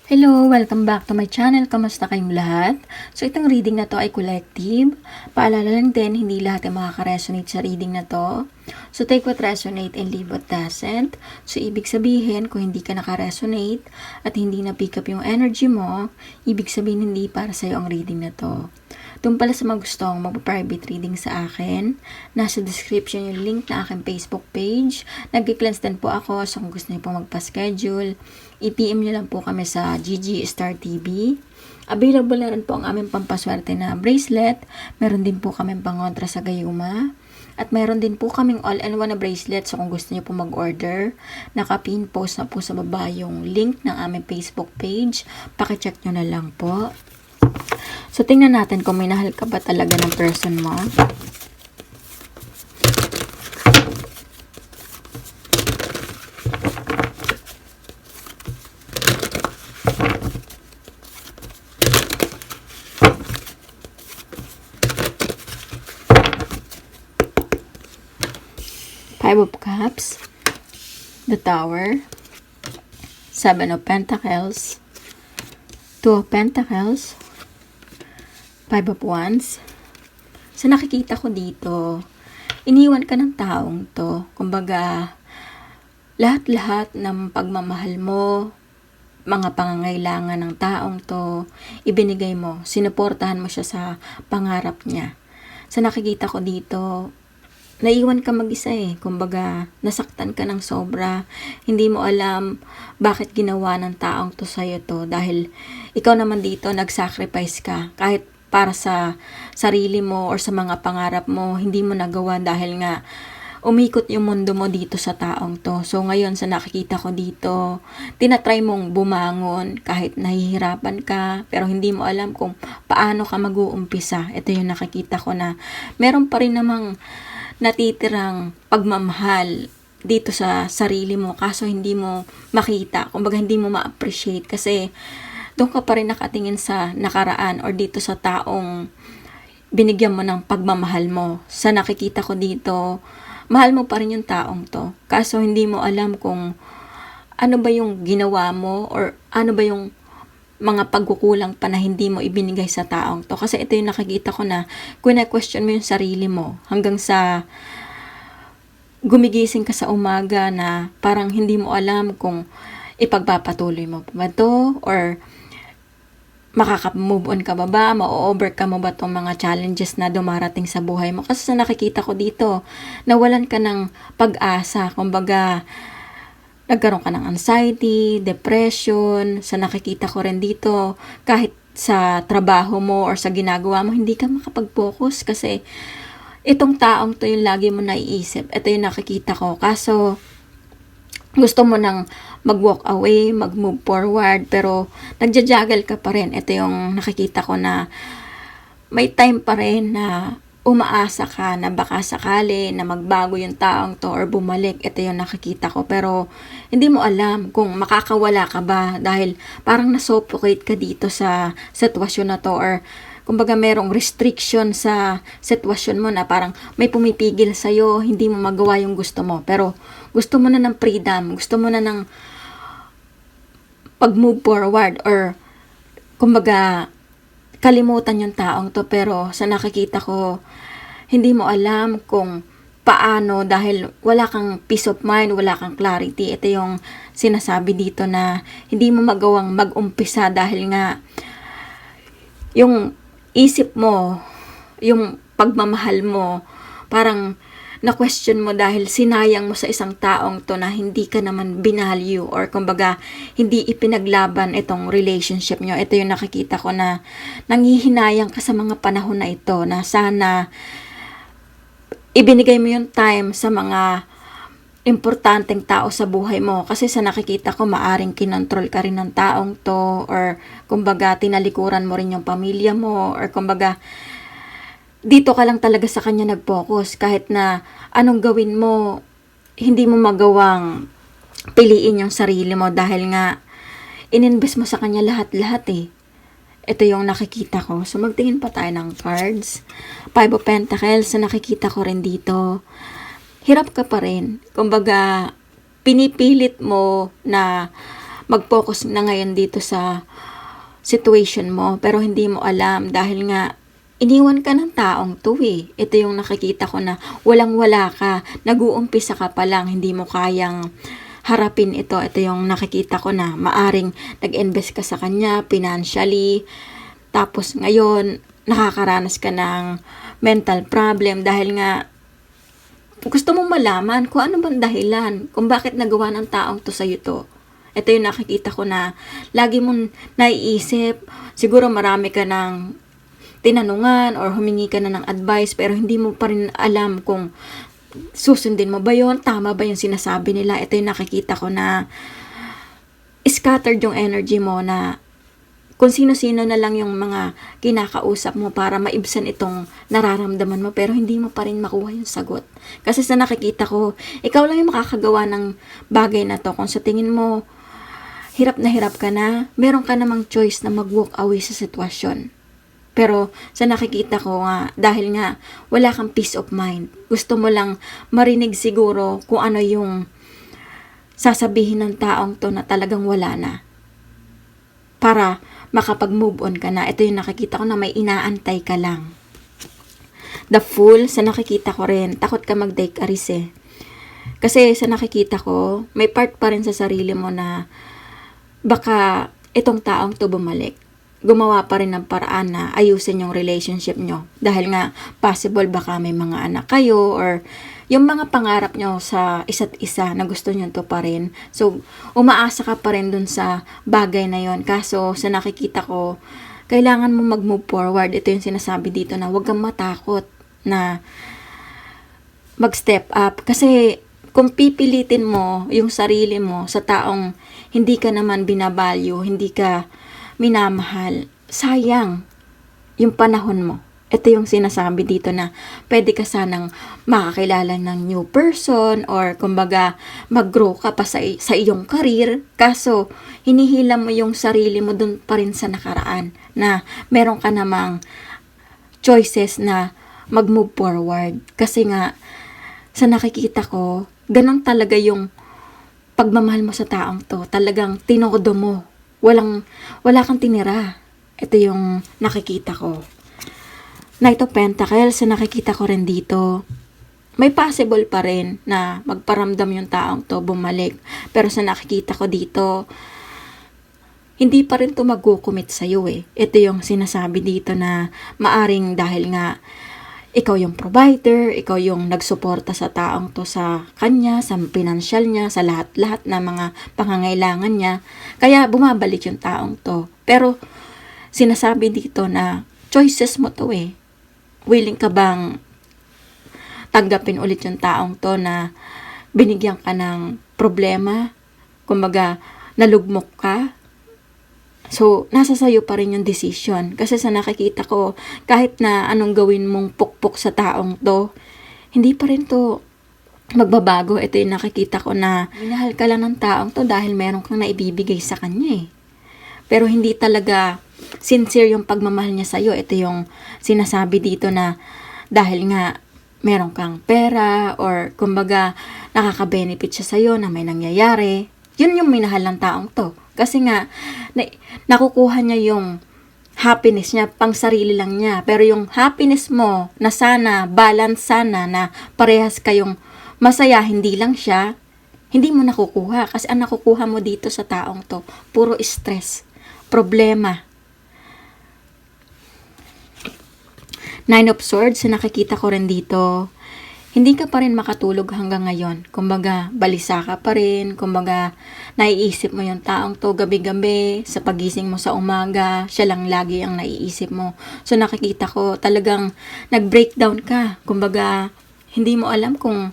Hello! Welcome back to my channel. Kamusta kayong lahat? So, itong reading na to ay collective. Paalala lang din, hindi lahat ay makaka-resonate sa reading na to. So, take what resonate and leave what doesn't. So, ibig sabihin, kung hindi ka naka-resonate at hindi na-pick up yung energy mo, ibig sabihin hindi para sa'yo ang reading na to. Doon pala sa mga gustong magpa-private reading sa akin, nasa description yung link na aking Facebook page. Nag-cleanse din po ako, so kung gusto niyo po magpa-schedule, i-PM niyo lang po kami sa GG Star TV. Available na rin po ang aming pampaswerte na bracelet. Meron din po kaming pangontra sa gayuma. At meron din po kaming all-in-one na bracelet. So kung gusto niyo po mag-order, naka-pin post na po sa baba yung link ng aming Facebook page. Pakicheck nyo na lang po. So tingnan natin kung minahal ka ba talaga ng person mo. Five of Cups, the Tower, Seven of Pentacles, Two of Pentacles, Five of Wands. So nakikita ko dito, iniwan ka ng taong to. Kumbaga, lahat-lahat ng pagmamahal mo, mga pangangailangan ng taong to, ibinigay mo, sinuportahan mo siya sa pangarap niya. So nakikita ko dito, naiwan ka mag-isa eh. Kumbaga, nasaktan ka ng sobra. Hindi mo alam bakit ginawa ng taong to sa'yo to. Dahil ikaw naman dito, nag-sacrifice ka. Kahit para sa sarili mo or sa mga pangarap mo, hindi mo nagawa dahil nga umikot yung mundo mo dito sa taong to. So ngayon sa nakikita ko dito, tinatry mong bumangon kahit nahihirapan ka, pero hindi mo alam kung paano ka mag-uumpisa. Ito yung nakikita ko na meron pa rin namang natitirang pagmamahal dito sa sarili mo, kaso hindi mo makita, kumbaga hindi mo ma-appreciate kasi doon ka pa rin nakatingin sa nakaraan or dito sa taong binigyan mo ng pagmamahal mo. Sa nakikita ko dito, mahal mo pa rin yung taong to, kaso hindi mo alam kung ano ba yung ginawa mo or ano ba yung mga pagkukulang pa na hindi mo ibinigay sa taong to. Kasi ito yung nakikita ko na question mo yung sarili mo hanggang sa gumigising ka sa umaga na parang hindi mo alam kung ipagpapatuloy mo ba to or makaka-move on ka ba, ma-overcome mo ba itong mga challenges na dumarating sa buhay mo. Kasi sa nakikita ko dito, nawalan ka ng pag-asa, kumbaga nagkaroon ka ng anxiety, depression. Sa nakikita ko rin dito, kahit sa trabaho mo or sa ginagawa mo, hindi ka makapag-focus kasi itong taong to yung lagi mo naiisip. Ito yung nakikita ko. Kaso, gusto mo nang mag-walk away, mag-move forward, pero nagja-juggle ka pa rin. Ito yung nakikita ko na may time pa rin na umaasa ka na baka sakali na magbago yung taong to or bumalik. Ito yung nakikita ko. Pero hindi mo alam kung makakawala ka ba dahil parang nasuffocate ka dito sa sitwasyon na to or kumbaga merong restriction sa sitwasyon mo na parang may pumipigil sa'yo, hindi mo magawa yung gusto mo. Pero gusto mo na ng freedom, gusto mo na ng pag-move forward or kumbaga kalimutan yung taong to, pero sa nakikita ko, hindi mo alam kung paano dahil wala kang peace of mind, wala kang clarity. Ito yung sinasabi dito na hindi mo magawang mag-umpisa dahil nga yung isip mo, yung pagmamahal mo, parang na-question mo dahil sinayang mo sa isang taong to na hindi ka naman binalue or kumbaga hindi ipinaglaban itong relationship nyo. Ito yung nakikita ko na nanghihinayang ka sa mga panahon na ito na sana ibinigay mo yung time sa mga importanteng tao sa buhay mo. Kasi sa nakikita ko, maaring kinontrol ka rin ng taong to or kumbaga tinalikuran mo rin yung pamilya mo or kumbaga dito ka lang talaga sa kanya nag-focus kahit na anong gawin mo, hindi mo magawang piliin yung sarili mo dahil nga ininvest mo sa kanya lahat-lahat eh. Ito yung nakikita ko. So magtingin pa tayo ng cards. Five of Pentacles, na nakikita ko rin dito. Hirap ka pa rin. Kumbaga, pinipilit mo na mag-focus na ngayon dito sa situation mo, pero hindi mo alam dahil nga iniwan ka ng taong to eh. Ito yung nakikita ko na walang-wala ka, nag-uumpisa ka pa lang, hindi mo kayang harapin ito. Ito yung nakikita ko na maaring nag-invest ka sa kanya financially, tapos ngayon nakakaranas ka ng mental problem dahil nga gusto mong malaman kung ano bang dahilan, kung bakit nagawa ng taong to sa'yo to. Ito yung nakikita ko na lagi mong naiisip, siguro marami ka ng tinanungan or humingi ka na ng advice pero hindi mo pa rin alam kung susundin mo ba yun, tama ba yung sinasabi nila. Ito yung nakikita ko na scattered yung energy mo, na kung sino-sino na lang yung mga kinakausap mo para maibsan itong nararamdaman mo pero hindi mo pa rin makuha yung sagot. Kasi sa nakikita ko, ikaw lang yung makakagawa ng bagay na to. Kung sa tingin mo hirap ka na, meron ka namang choice na mag-walk away sa sitwasyon. Pero sa nakikita ko nga, dahil nga wala kang peace of mind, gusto mo lang marinig siguro kung ano yung sasabihin ng taong to na talagang wala na, para makapag-move on ka na. Ito yung nakikita ko na may inaantay ka lang. The Fool, sa nakikita ko rin, takot ka mag-take a risk eh. Kasi sa nakikita ko, may part pa rin sa sarili mo na baka itong taong to bumalik. Gumawa pa rin ng paraan na ayusin yung relationship nyo. Dahil nga, possible baka may mga anak kayo or yung mga pangarap nyo sa isa't isa na gusto nyo to pa rin. So, umaasa ka pa rin dun sa bagay na yon. Kaso, sa nakikita ko, kailangan mo mag-move forward. Ito yung sinasabi dito na huwag kang matakot na mag-step up. Kasi, kung pipilitin mo yung sarili mo sa taong hindi ka naman binavalue, hindi ka minamahal, sayang yung panahon mo. Ito yung sinasabi dito na pwede ka sanang makakilala ng new person or kumbaga mag-grow ka pa sa iyong career. Kaso hinihila mo yung sarili mo dun pa rin sa nakaraan na meron ka namang choices na mag-move forward. Kasi nga sa nakikita ko, ganun talaga yung pagmamahal mo sa taong to. Talagang tinodo mo. Wala kang tinira. Ito yung nakikita ko. Knight of Pentacles, sa nakikita ko rin dito, may possible pa rin na magparamdam yung taong to, bumalik. Pero sa nakikita ko dito, hindi pa rin to mag-commit sa'yo eh. Ito yung sinasabi dito na maaring dahil nga ikaw yung provider, ikaw yung nagsuporta sa taong to sa kanya, sa financial niya, sa lahat-lahat na mga pangangailangan niya. Kaya bumabalik yung taong to. Pero sinasabi dito na choices mo to eh. Willing ka bang tanggapin ulit yung taong to na binigyan ka ng problema? Kumbaga, nalugmok ka? So, nasa sayo pa rin yung decision. Kasi sa nakikita ko, kahit na anong gawin mong pukpok sa taong to, hindi pa rin to magbabago. Ito yung nakikita ko na minahal ka lang ng taong to dahil meron kang naibibigay sa kanya eh. Pero hindi talaga sincere yung pagmamahal niya sa'yo. Ito yung sinasabi dito na dahil nga meron kang pera or kumbaga nakaka-benefit siya sa'yo na may nangyayari. Yun yung minahal ng taong to. Kasi nga, nakukuha niya yung happiness niya, pang sarili lang niya. Pero yung happiness mo, na sana, balance sana, na parehas kayong masaya, hindi lang siya, hindi mo nakukuha. Kasi ang nakukuha mo dito sa taong to, puro stress, problema. Nine of Swords, nakikita ko rin dito, hindi ka pa rin makatulog hanggang ngayon. Kumbaga, balisa ka pa rin. Kumbaga, naiisip mo yung taong to gabi-gabi. Sa pagising mo sa umaga, siya lang lagi ang naiisip mo. So, nakikita ko, talagang nag-breakdown ka. Kumbaga, hindi mo alam kung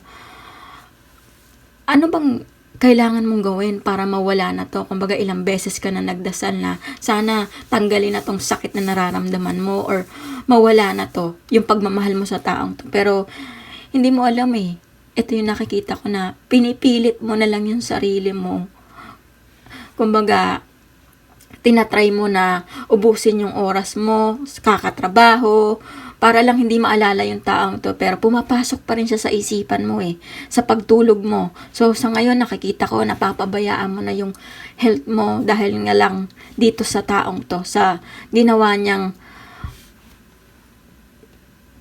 ano bang kailangan mong gawin para mawala na to. Kumbaga, ilang beses ka na nagdasal na sana tanggalin na tong sakit na nararamdaman mo or mawala na to, yung pagmamahal mo sa taong to. Pero, hindi mo alam eh. Ito yung nakikita ko na pinipilit mo na lang yung sarili mo. Kumbaga, tinatry mo na ubusin yung oras mo, kakatrabaho, para lang hindi maalala yung taong to, pero pumapasok pa rin siya sa isipan mo sa pagtulog mo. So sa ngayon nakikita ko napapabayaan mo na yung health mo dahil nga lang dito sa taong to, sa ginawa niyang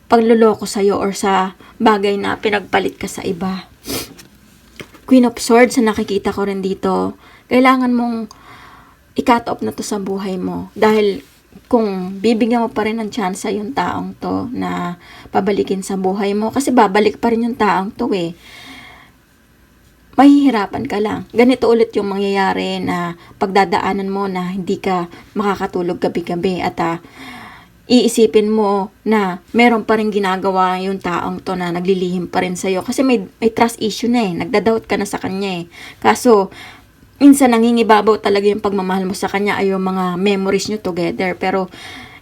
pagluloko sa'yo or sa bagay na pinagpalit ka sa iba. Queen of Swords, na nakikita ko rin dito, kailangan mong i-cut off na to sa buhay mo. Dahil kung bibigyan mo pa rin ng chance yung taong to na pabalikin sa buhay mo, kasi babalik pa rin yung taong to mahihirapan ka lang. Ganito ulit yung mangyayari na pagdadaanan mo na hindi ka makakatulog gabi-gabi at iisipin mo na meron pa rin ginagawa yung taong to na naglilihim pa rin sa'yo. Kasi may trust issue na nagda-doubt ka na sa kanya Kaso, minsan nangingibabaw talaga yung pagmamahal mo sa kanya ay yung mga memories nyo together. Pero,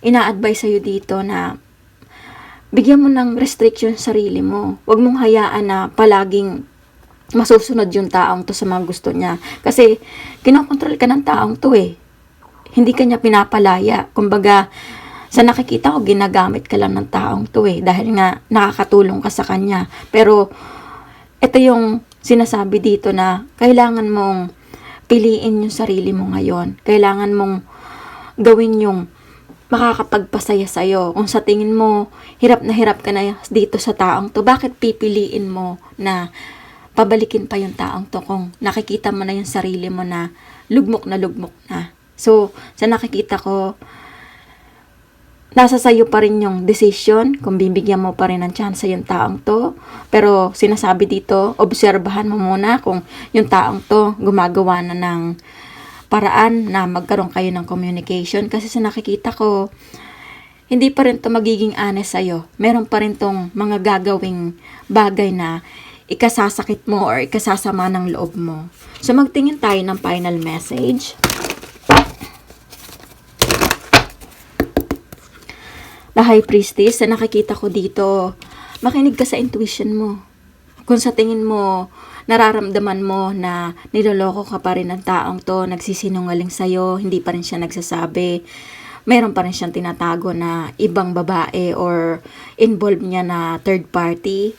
ina-advise sa'yo dito na bigyan mo ng restriction sa sarili mo. Huwag mong hayaan na palaging masusunod yung taong to sa mga gusto niya. Kasi, kinokontrol ka ng taong to Hindi ka niya pinapalaya. Kumbaga, sa nakikita ko, ginagamit ka lang ng taong to dahil nga nakakatulong ka sa kanya. Pero, ito yung sinasabi dito na kailangan mong piliin yung sarili mo ngayon. Kailangan mong gawin yung makakapagpasaya sa'yo. Kung sa tingin mo, hirap ka na dito sa taong to, bakit pipiliin mo na pabalikin pa yung taong to kung nakikita mo na yung sarili mo na lugmok na. So, sa nakikita ko, nasa sayo pa rin yung decision kung bibigyan mo pa rin ng chance yung taong to. Pero sinasabi dito, obserbahan mo muna kung yung taong to gumagawa na ng paraan na magkaroon kayo ng communication. Kasi sa nakikita ko, hindi pa rin to magiging honest sa'yo. Meron pa rin tong mga gagawing bagay na ikasasakit mo or ikasasama ng loob mo. So magtingin tayo ng final message. The High Priestess, na nakikita ko dito, makinig ka sa intuition mo. Kung sa tingin mo, nararamdaman mo na niloloko ka pa rin ng taong to, nagsisinungaling sa'yo, hindi pa rin siya nagsasabi, meron pa rin siyang tinatago na ibang babae or involved niya na third party,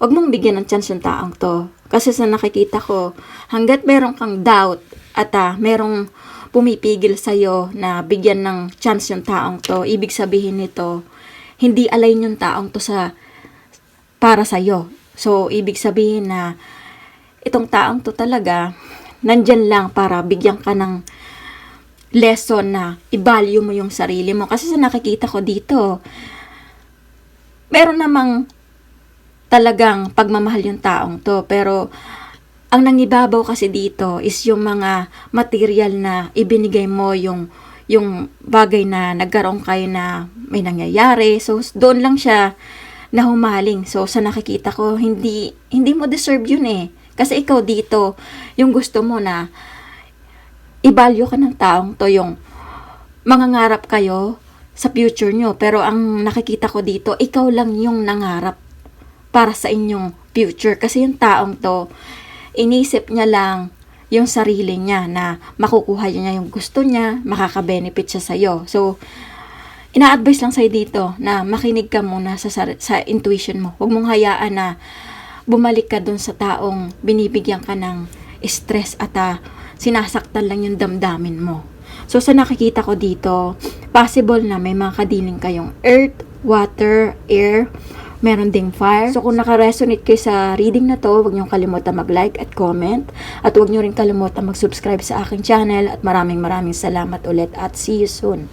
huwag mong bigyan ng chance yung taong to. Kasi sa nakikita ko, hanggat meron kang doubt at merong pumipigil sa'yo na bigyan ng chance yung taong to, ibig sabihin nito, hindi align yung taong to para sa'yo. So, ibig sabihin na itong taong to talaga, nandyan lang para bigyan ka ng lesson na i-value mo yung sarili mo. Kasi sa nakikita ko dito, meron namang talagang pagmamahal yung taong to, pero ang nangibabaw kasi dito is yung mga material na ibinigay mo, yung bagay na nagkaroon kayo na may nangyayari. So, doon lang siya nahumaling. So, sa nakikita ko, hindi mo deserve yun Kasi ikaw dito, yung gusto mo na i-value ka ng taong to, yung mangangarap kayo sa future nyo. Pero ang nakikita ko dito, ikaw lang yung nangarap para sa inyong future. Kasi yung taong to, inisip niya lang yung sarili niya na makukuha niya yung gusto niya, makaka-benefit siya sa'yo. So, ina-advise lang sa'yo dito na makinig ka muna sa intuition mo. Huwag mong hayaan na bumalik ka dun sa taong binibigyan ka ng stress at sinasaktan lang yung damdamin mo. So, sa nakikita ko dito, possible na may mga kadiling kayong earth, water, air, meron ding fire. So, kung naka-resonate kayo sa reading na to, huwag niyong kalimutan mag-like at comment. At huwag niyo rin kalimutan mag-subscribe sa aking channel. At maraming salamat ulit at see you soon.